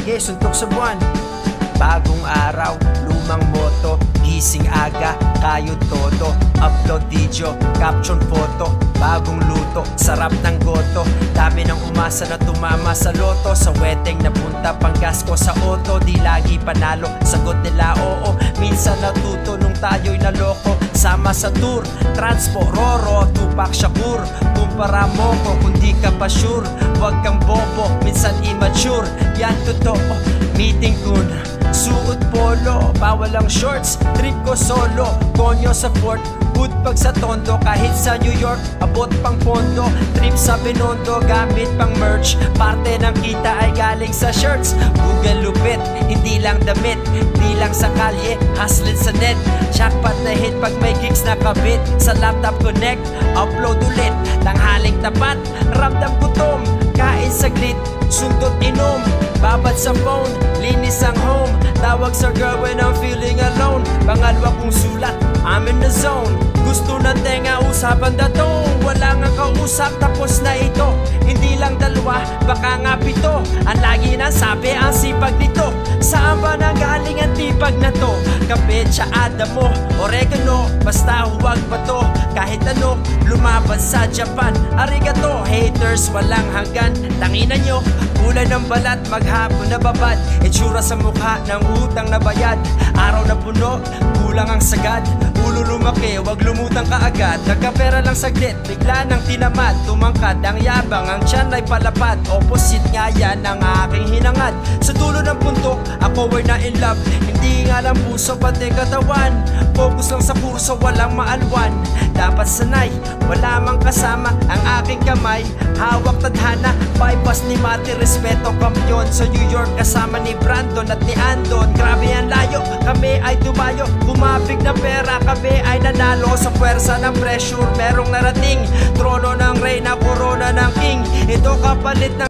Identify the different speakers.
Speaker 1: sige, suntok sa buwan. Bagong araw, lumang moto, gising aga, kayod todo. Upload video, caption photo, bagong luto, sarap ng goto. Dami ng umasa na tumama sa loto. Sa wedding napunta panggas ko sa auto. Di lagi panalo, sagot nila oo. Minsan natuto nung tayo'y naloko. Sama sa tour, transpo, Roro, Tupac Shakur. Kumpara mo ko kung di ka pa sure. Huwag kang bobo, minsan immature. Yan totoo, meeting kun suot polo, bawal ang shorts. Trip ko solo, konyo sa fort. Hood pag sa tondo, kahit sa New York abot pang pondo. Trip sa Binondo, gamit pang merch. Parte ng kita ay galing sa shirts. Google lupit, hindi lang damit. Di lang sa kalye, hustling sa net. Jackpot na hit pag may gigs na kabit. Sa laptop connect, upload ulit. Tanghaling tapat, ramdam gutom. Kain saglit, sundot inom. Babad sa phone, linis ang home. Tawag sa girl when I'm feeling alone. Pangalawa kong sulat, I'm in the zone. Gusto na tenga, usapan datong. Wala nga kausap, tapos na ito. Hindi lang dalawa, baka nga pito. Ang lagi na sabi, ang sipag nito. Saan ba nanggaling ang tipag na to? Kape, tsaada mo, oregano. Basta huwag pa to, kahit ano. Lumaban sa Japan, arigato. Haters, walang hanggan. Tanginan nyo, kulay ng balat, maghapon na babad. Itsura sa mukha ng utang na bayad. Araw na puno, kulang ang sagad. Ulo lumaki, wag lumutang kaagad. Nagkapera lang saglit, bigla nang tinamad. Tumangkad ang yabang, ang tiyan ay palapad. Opposite nga yan ang aking hinangad. Sa dulo ng puntok, ako ay na in love. Hindi nga lang puso, pati katawan. Focus lang sa kurso, walang maalwan. Dapat sanay, wala mang kasama ang aking kamay. Hawak tadhana, bypass ni Mati, respeto kampiyon. Sa New York kasama ni Brandon at ni Andon. Grabe ang layo, kami ay tumayo. Kumapig na pera, kami ay nanalo. Sa puwersa ng pressure, merong narating. Trono ng reyna, corona ng king. Ito kapalit ng